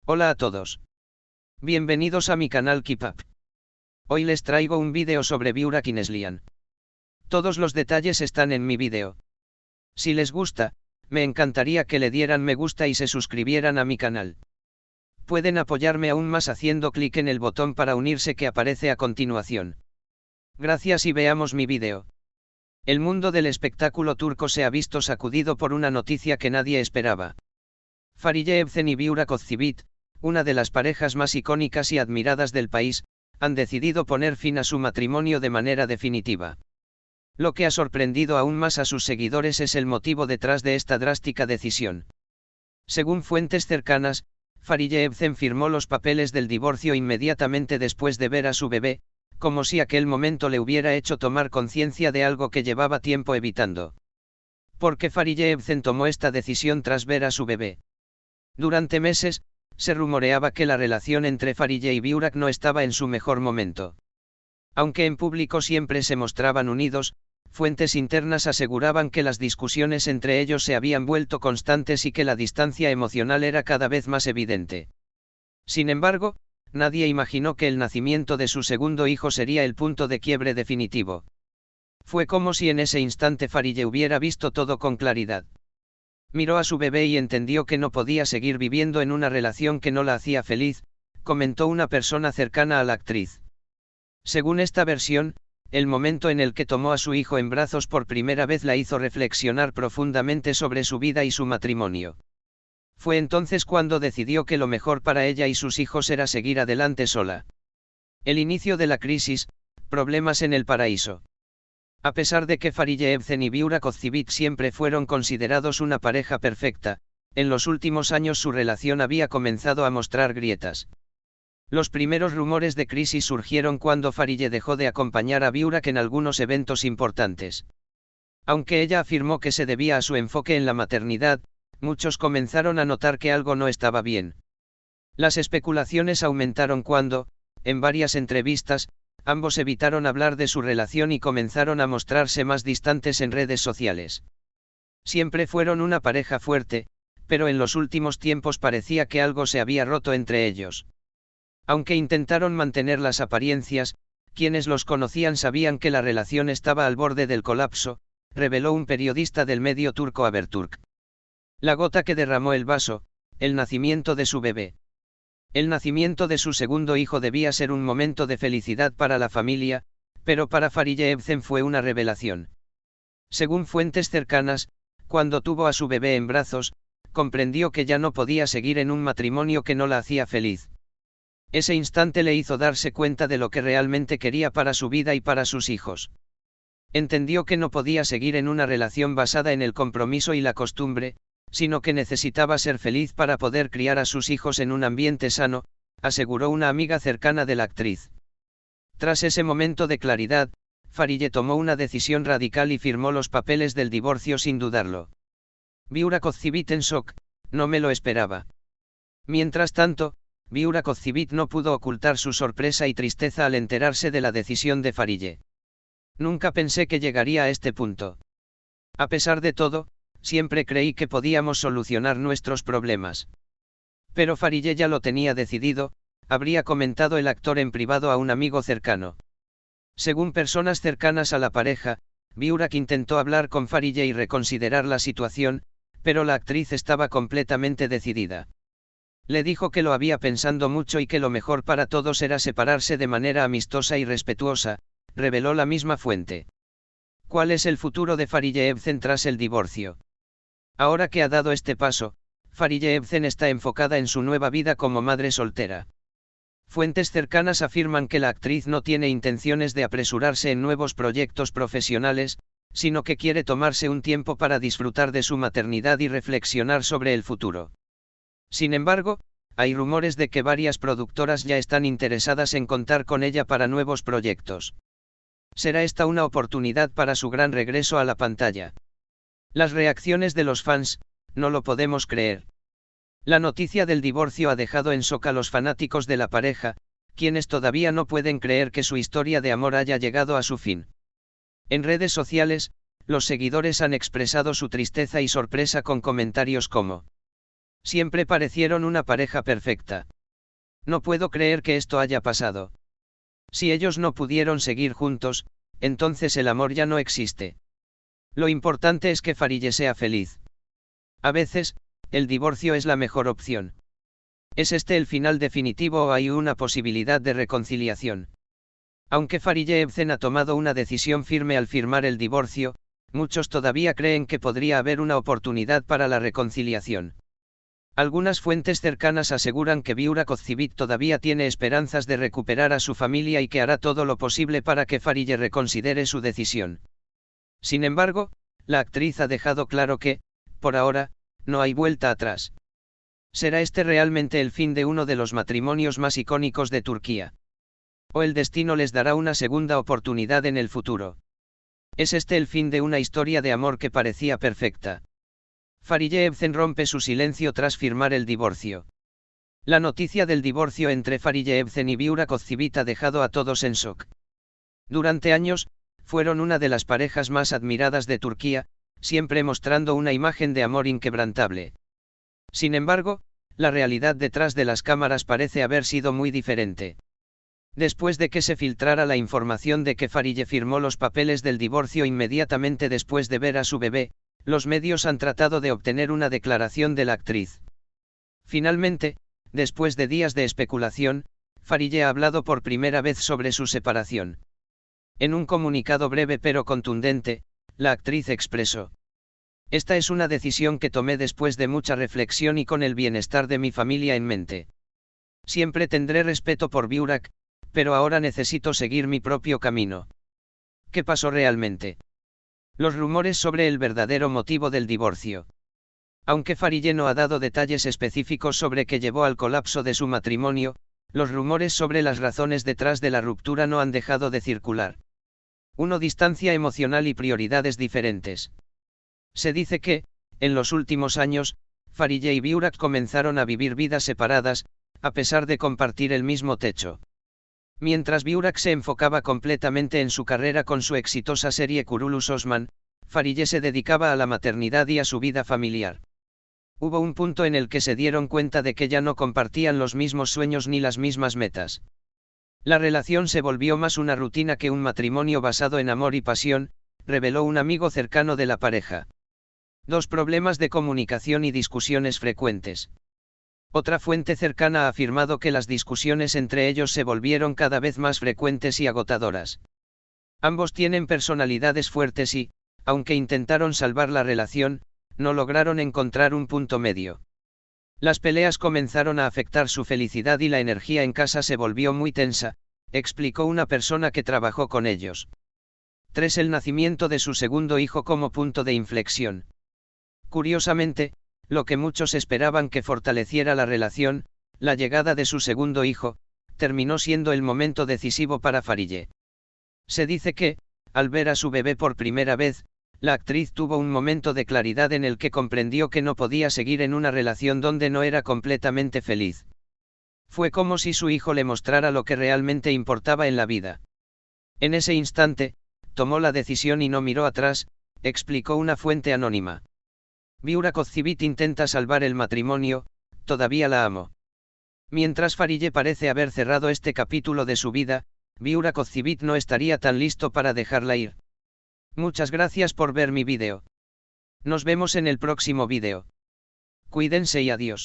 Hola a todos. Bienvenidos a mi canal Keep Up. Hoy les traigo un vídeo sobre Viura Kineslian. Todos los detalles están en mi vídeo. Si les gusta, me encantaría que le dieran me gusta y se suscribieran a mi canal. Pueden apoyarme aún más haciendo clic en el botón para unirse que aparece a continuación. Gracias y veamos mi vídeo. El mundo del espectáculo turco se ha visto sacudido por una noticia que nadie esperaba. Fariye Evcen y Viura Kozcivit, una de las parejas más icónicas y admiradas del país, han decidido poner fin a su matrimonio de manera definitiva. Lo que ha sorprendido aún más a sus seguidores es el motivo detrás de esta drástica decisión. Según fuentes cercanas, Fariye Evcen firmó los papeles del divorcio inmediatamente después de ver a su bebé, como si aquel momento le hubiera hecho tomar conciencia de algo que llevaba tiempo evitando. ¿Por qué Fariye Evcen tomó esta decisión tras ver a su bebé? Durante meses, se rumoreaba que la relación entre Fariye y Viurak no estaba en su mejor momento. Aunque en público siempre se mostraban unidos, fuentes internas aseguraban que las discusiones entre ellos se habían vuelto constantes y que la distancia emocional era cada vez más evidente. Sin embargo, nadie imaginó que el nacimiento de su segundo hijo sería el punto de quiebre definitivo. Fue como si en ese instante Fariye hubiera visto todo con claridad. Miró a su bebé y entendió que no podía seguir viviendo en una relación que no la hacía feliz, comentó una persona cercana a la actriz. Según esta versión, el momento en el que tomó a su hijo en brazos por primera vez la hizo reflexionar profundamente sobre su vida y su matrimonio. Fue entonces cuando decidió que lo mejor para ella y sus hijos era seguir adelante sola. El inicio de la crisis, problemas en el paraíso. A pesar de que Fariye Evcen y Viura Kozcivit siempre fueron considerados una pareja perfecta, en los últimos años su relación había comenzado a mostrar grietas. Los primeros rumores de crisis surgieron cuando Fariye dejó de acompañar a Viurak en algunos eventos importantes. Aunque ella afirmó que se debía a su enfoque en la maternidad, muchos comenzaron a notar que algo no estaba bien. Las especulaciones aumentaron cuando, en varias entrevistas, ambos evitaron hablar de su relación y comenzaron a mostrarse más distantes en redes sociales. Siempre fueron una pareja fuerte, pero en los últimos tiempos parecía que algo se había roto entre ellos. Aunque intentaron mantener las apariencias, quienes los conocían sabían que la relación estaba al borde del colapso, reveló un periodista del medio turco Haberturk. La gota que derramó el vaso, el nacimiento de su bebé. El nacimiento de su segundo hijo debía ser un momento de felicidad para la familia, pero para Fariye Evcen fue una revelación. Según fuentes cercanas, cuando tuvo a su bebé en brazos, comprendió que ya no podía seguir en un matrimonio que no la hacía feliz. Ese instante le hizo darse cuenta de lo que realmente quería para su vida y para sus hijos. Entendió que no podía seguir en una relación basada en el compromiso y la costumbre, sino que necesitaba ser feliz para poder criar a sus hijos en un ambiente sano, aseguró una amiga cercana de la actriz. Tras ese momento de claridad, Fariye tomó una decisión radical y firmó los papeles del divorcio sin dudarlo. Viura Kozcivit en shock, no me lo esperaba. Mientras tanto, Viura Kozcivit no pudo ocultar su sorpresa y tristeza al enterarse de la decisión de Fariye. Nunca pensé que llegaría a este punto. A pesar de todo, siempre creí que podíamos solucionar nuestros problemas. Pero Fariye ya lo tenía decidido, habría comentado el actor en privado a un amigo cercano. Según personas cercanas a la pareja, Viurak intentó hablar con Fariye y reconsiderar la situación, pero la actriz estaba completamente decidida. Le dijo que lo había pensado mucho y que lo mejor para todos era separarse de manera amistosa y respetuosa, reveló la misma fuente. ¿Cuál es el futuro de Fariye Evcen tras el divorcio? Ahora que ha dado este paso, Fariye Evcen está enfocada en su nueva vida como madre soltera. Fuentes cercanas afirman que la actriz no tiene intenciones de apresurarse en nuevos proyectos profesionales, sino que quiere tomarse un tiempo para disfrutar de su maternidad y reflexionar sobre el futuro. Sin embargo, hay rumores de que varias productoras ya están interesadas en contar con ella para nuevos proyectos. ¿Será esta una oportunidad para su gran regreso a la pantalla? Las reacciones de los fans, no lo podemos creer. La noticia del divorcio ha dejado en shock a los fanáticos de la pareja, quienes todavía no pueden creer que su historia de amor haya llegado a su fin. En redes sociales, los seguidores han expresado su tristeza y sorpresa con comentarios como: Siempre parecieron una pareja perfecta. No puedo creer que esto haya pasado. Si ellos no pudieron seguir juntos, entonces el amor ya no existe. Lo importante es que Farije sea feliz. A veces, el divorcio es la mejor opción. ¿Es este el final definitivo o hay una posibilidad de reconciliación? Aunque Farije Evcen ha tomado una decisión firme al firmar el divorcio, muchos todavía creen que podría haber una oportunidad para la reconciliación. Algunas fuentes cercanas aseguran que Burak Ozceğiz todavía tiene esperanzas de recuperar a su familia y que hará todo lo posible para que Farije reconsidere su decisión. Sin embargo, la actriz ha dejado claro que, por ahora, no hay vuelta atrás. ¿Será este realmente el fin de uno de los matrimonios más icónicos de Turquía? ¿O el destino les dará una segunda oportunidad en el futuro? ¿Es este el fin de una historia de amor que parecía perfecta? Farije Evcen rompe su silencio tras firmar el divorcio. La noticia del divorcio entre Farije Evcen y Burak Ozceğiz ha dejado a todos en shock. Durante años, fueron una de las parejas más admiradas de Turquía, siempre mostrando una imagen de amor inquebrantable. Sin embargo, la realidad detrás de las cámaras parece haber sido muy diferente. Después de que se filtrara la información de que Farije firmó los papeles del divorcio inmediatamente después de ver a su bebé, los medios han tratado de obtener una declaración de la actriz. Finalmente, después de días de especulación, Farije ha hablado por primera vez sobre su separación. En un comunicado breve pero contundente, la actriz expresó: "Esta es una decisión que tomé después de mucha reflexión y con el bienestar de mi familia en mente. Siempre tendré respeto por Burak, pero ahora necesito seguir mi propio camino". ¿Qué pasó realmente? Los rumores sobre el verdadero motivo del divorcio. Aunque Farije no ha dado detalles específicos sobre qué llevó al colapso de su matrimonio, los rumores sobre las razones detrás de la ruptura no han dejado de circular. 1. Distancia emocional y prioridades diferentes. Se dice que, en los últimos años, Farije y Burak comenzaron a vivir vidas separadas, a pesar de compartir el mismo techo. Mientras Burak se enfocaba completamente en su carrera con su exitosa serie Kuruluş Osman, Farije se dedicaba a la maternidad y a su vida familiar. Hubo un punto en el que se dieron cuenta de que ya no compartían los mismos sueños ni las mismas metas. La relación se volvió más una rutina que un matrimonio basado en amor y pasión, reveló un amigo cercano de la pareja. 2. Problemas de comunicación y discusiones frecuentes. Otra fuente cercana ha afirmado que las discusiones entre ellos se volvieron cada vez más frecuentes y agotadoras. Ambos tienen personalidades fuertes y, aunque intentaron salvar la relación, no lograron encontrar un punto medio. Las peleas comenzaron a afectar su felicidad y la energía en casa se volvió muy tensa, explicó una persona que trabajó con ellos. 3. El nacimiento de su segundo hijo como punto de inflexión. Curiosamente, lo que muchos esperaban que fortaleciera la relación, la llegada de su segundo hijo, terminó siendo el momento decisivo para Farije. Se dice que, al ver a su bebé por primera vez, la actriz tuvo un momento de claridad en el que comprendió que no podía seguir en una relación donde no era completamente feliz. Fue como si su hijo le mostrara lo que realmente importaba en la vida. En ese instante, tomó la decisión y no miró atrás, explicó una fuente anónima. Burak Ozceğiz intenta salvar el matrimonio, todavía la amo. Mientras Farije parece haber cerrado este capítulo de su vida, Burak Ozceğiz no estaría tan listo para dejarla ir. Muchas gracias por ver mi vídeo. Nos vemos en el próximo vídeo. Cuídense y adiós.